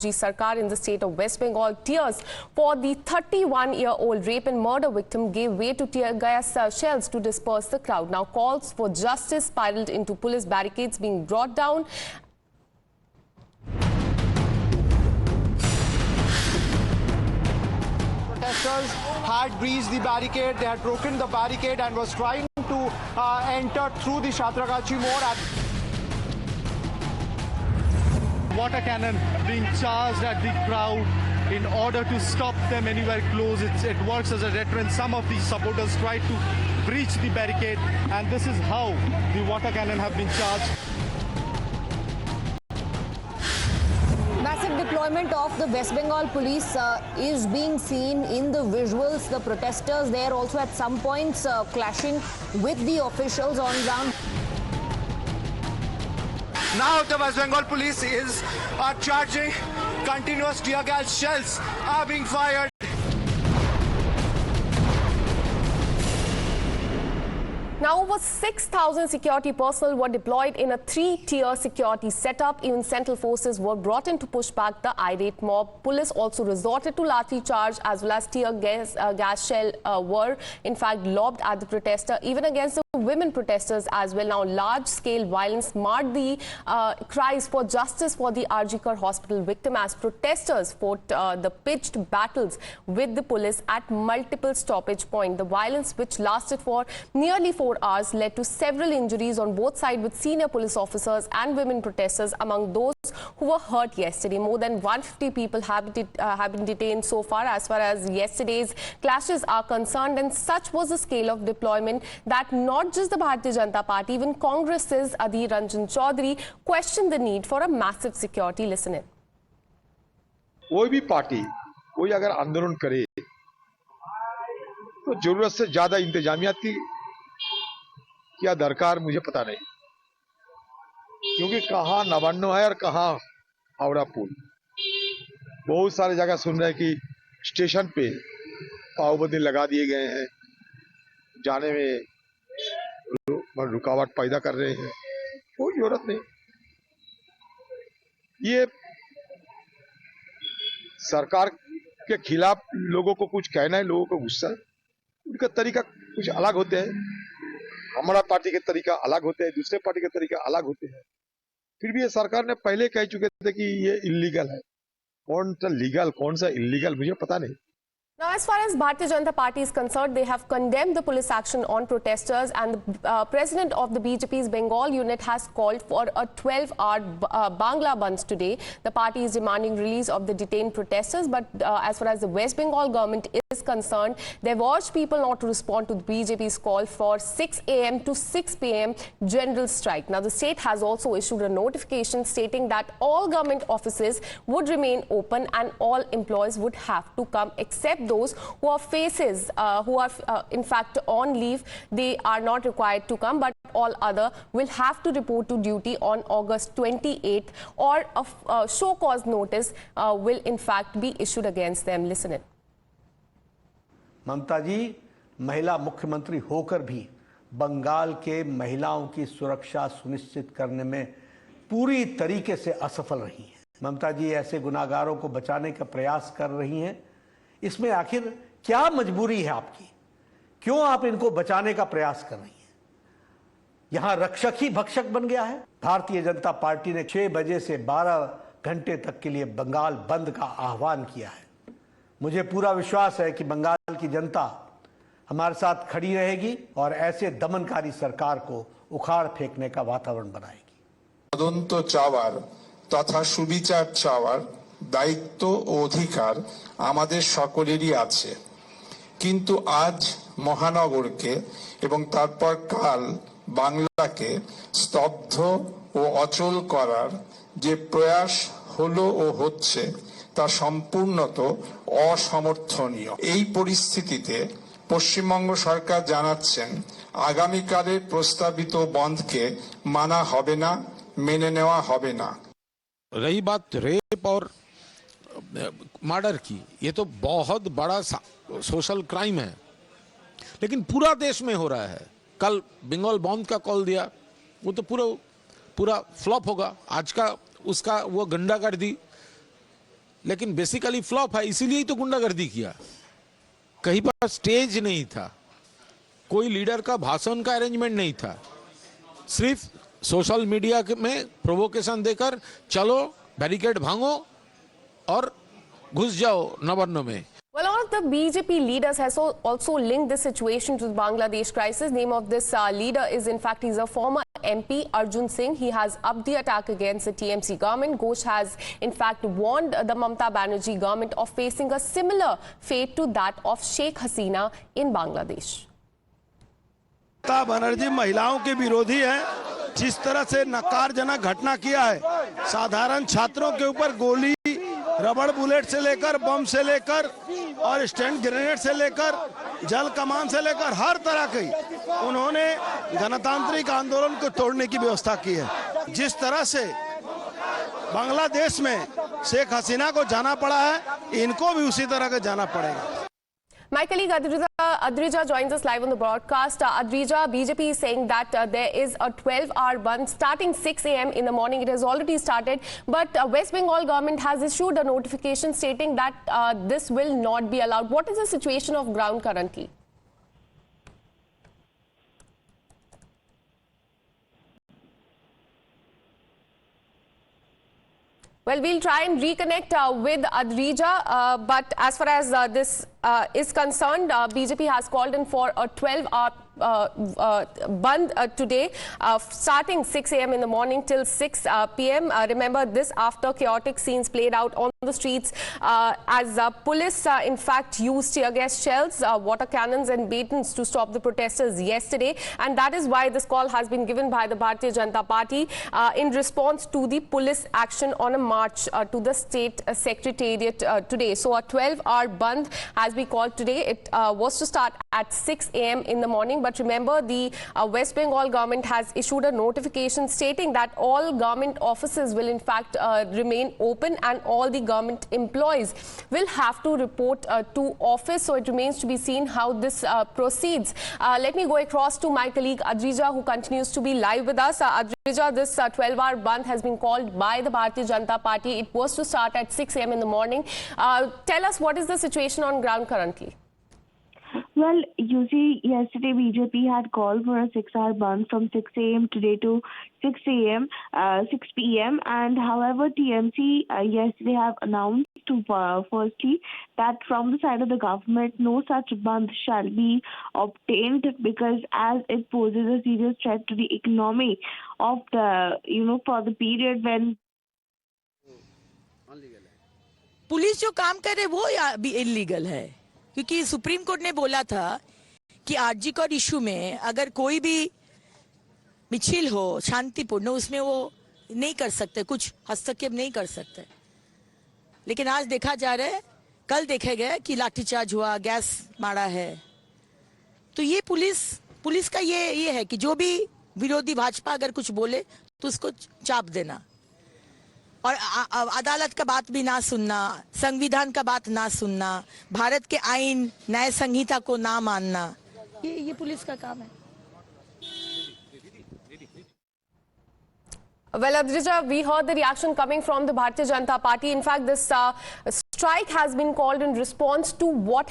Sarkar in the state of West Bengal. Tears for the 31-year-old rape and murder victim gave way to tear gas shells to disperse the crowd. Now calls for justice spiraled into police barricades being brought down. Protesters had breached the barricade, they had broken the barricade and was trying to enter through the Shatragachi More. Water cannon being charged at the crowd in order to stop them anywhere close. It works as a deterrent. Some of these supporters tried to breach the barricade, and this is how the water cannon have been charged. Massive deployment of the West Bengal police is being seen in the visuals. The protesters there also at some points clashing with the officials on ground. Now the West Bengal police is charging. Continuous tear gas shells are being fired. Now over 6,000 security personnel were deployed in a three-tier security setup. Even central forces were brought in to push back the irate mob. Police also resorted to lathi charge as well as tear gas shell were in fact lobbed at the protester, even against the women protesters as well. Now large-scale violence marred the cries for justice for the RG Kar hospital victim as protesters fought the pitched battles with the police at multiple stoppage points. The violence, which lasted for nearly 4 hours, led to several injuries on both sides, with senior police officers and women protesters among those who were hurt yesterday. More than 150 people have been detained so far as yesterday's clashes are concerned, and such was the scale of deployment that not just the Bharatiya Janata Party, even Congress's Adhir Ranjan Chaudhary questioned the need for a massive security. Listen in. कोई भी party कोई अगर आंदोलन करे तो जरूरत से ज्यादा इंतजामिया की क्या दरकार मुझे पता नहीं, क्योंकि कहां नवान्नो है और कहां हावड़ा पुल। बहुत सारे जगह सुन रहे हैं कि स्टेशन पे पाबंदी लगा दिए गए हैं, जाने में रुकावट पैदा कर रहे हैं। कोई जरूरत नहीं। ये सरकार के खिलाफ लोगों को कुछ कहना है, लोगों को गुस्सा है। उनका तरीका कुछ अलग होते हैं, हमारा पार्टी के तरीका अलग होते हैं, दूसरे पार्टी के तरीका अलग होते हैं। फिर भी ये सरकार ने पहले कह चुके थे कि ये इलीगल है। कौन सा लीगल कौन सा इलीगल मुझे पता नहीं। Now, as far as Bharatiya Janata Party is concerned, they have condemned the police action on protesters, and the president of the BJP's Bengal unit has called for a 12-hour Bangla Bandh today. The party is demanding release of the detained protesters, but as far as the West Bengal government is concerned, they've urged people not to respond to the BJP's call for 6 a.m. to 6 p.m. general strike. Now, the state has also issued a notification stating that all government offices would remain open and all employees would have to come, except those who are in fact on leave. They are not required to come, but all other will have to report to duty on August 28th, or a show cause notice will in fact be issued against them. Listen in. ममता जी महिला मुख्यमंत्री होकर भी बंगाल के महिलाओं की सुरक्षा सुनिश्चित करने में पूरी तरीके से असफल रही हैं। ममता जी ऐसे गुनाहगारों को बचाने का प्रयास कर रही हैं। इसमें आखिर क्या मजबूरी है आपकी? क्यों आप इनको बचाने का प्रयास कर रही हैं? यहां रक्षक ही भक्षक बन गया है। भारतीय जनता पार्टी ने 6 बजे से 12 घंटे तक के लिए बंगाल बंद का आह्वान किया है। मुझे पूरा विश्वास है कि बंगाल की जनता हमारे साथ खड़ी रहेगी और ऐसे दमनकारी सरकार को उखाड़ फेंकने का वातावरण बनाएगी। তদন্ত চাওয়ার তথা সুবিচার চাওয়ার দায়িত্ব ও অধিকার আমাদের সকলেরই আছে, কিন্তু আজ মহানগরকে এবং তারপর কাল বাংলাকে স্তব্ধ ও অচল করার যে প্রয়াস হলো ও হচ্ছে তা সম্পূর্ণত অসমর্থনীয়। এই পরিস্থিতিতে পশ্চিমবঙ্গ সরকার জানাচ্ছেন আগামীকালের প্রস্তাবিত বন্ধকে মানা হবে না, মেনে নেওয়া হবে না। रही बात रेप और मर्डर की, ये तो बहुत बड़ा सोशल क्राइम है, लेकिन पूरा देश में हो रहा है। कल बंगाल बंद का कॉल दिया, वो तो पूरा फ्लॉप होगा। आज का उसका वो गुंडागर्दी लेकिन बेसिकली फ्लॉप है, इसीलिए ही तो गुंडागर्दी किया। कहीं पर स्टेज नहीं था, कोई लीडर का भाषण का अरेंजमेंट नहीं था, सिर्फ सोशल मीडिया में प्रोवोकेशन देकर चलो बैरिकेड भांगो और घुस जाओ नवान्न में। Well, one of the BJP leaders has also linked this situation to the Bangladesh crisis. Name of this leader is, in fact, he's a former MP, Arjun Singh. He has upped the attack against the TMC government. Ghosh has, in fact, warned the Mamata Banerjee government of facing a similar fate to that of Sheikh Hasina in Bangladesh. Mamata Banerjee महिलाओं के विरोधी है। जिस तरह से नकारजनक घटना किया है, साधारण छात्रों के ऊपर गोली, रबड़ बुलेट से लेकर बम से लेकर और स्टैंड ग्रेनेड से लेकर जल कमान से लेकर हर तरह की उन्होंने गणतांत्रिक आंदोलन को तोड़ने की व्यवस्था की है। जिस तरह से बांग्लादेश में शेख हसीना को जाना पड़ा है, इनको भी उसी तरह का जाना पड़ेगा। My colleague Adrija joins us live on the broadcast. Adrija, BJP is saying that there is a 12-hour bandh starting 6 a.m. in the morning. It has already started, but West Bengal government has issued a notification stating that this will not be allowed. What is the situation of ground currently? Well, we'll try and reconnect with Adrija, but as far as this is concerned, BJP has called in for a 12-hour bandh today, starting 6 a.m. in the morning till 6 p.m. Remember, this after chaotic scenes played out on the streets as police, in fact, used tear gas shells, water cannons and batons to stop the protesters yesterday. And that is why this call has been given by the Bharatiya Janata Party in response to the police action on a march to the state secretariat today. So a 12-hour bandh has been called today. It was to start at 6 a.m. in the morning. But remember, the West Bengal government has issued a notification stating that all government offices will in fact remain open and all the government employees will have to report to office. So it remains to be seen how this proceeds. Let me go across to my colleague Adrija, who continues to be live with us. Adrija, this 12-hour bandh has been called by the Bharatiya Janata Party. It was to start at 6 a.m. in the morning. Tell us, what is the situation on ground currently? Well, you see, yesterday BJP had called for a 6-hour bandh from 6 a.m. today to 6 p.m. And however, TMC yesterday have announced to firstly that from the side of the government, no such bandh shall be obtained because as it poses a serious threat to the economy of the, for the period when police जो काम करे वो भी illegal है, क्योंकि supreme court ने बोला था कि आरजी कोड इशू में अगर कोई भी मिছিল हो शांतिपूर्ण, उसमें वो नहीं कर सकते, कुछ हस्तक्षेप नहीं कर सकते। लेकिन आज देखा जा रहा है, कल देखे गए कि लाठीचार्ज हुआ, गैस मारा है। तो ये पुलिस का ये है कि जो भी विरोधी भाजपा अगर कुछ बोले तो उसको चाप देना और अदालत का बात भी ना सुनना, संविधान का बात ना सुनना, भारत के आईन न्याय संहिता को ना मानना, ये पुलिस का काम है। Well, Adrija, we heard the reaction coming from the Bharatiya Janata Party. In fact, this strike has been called in response to what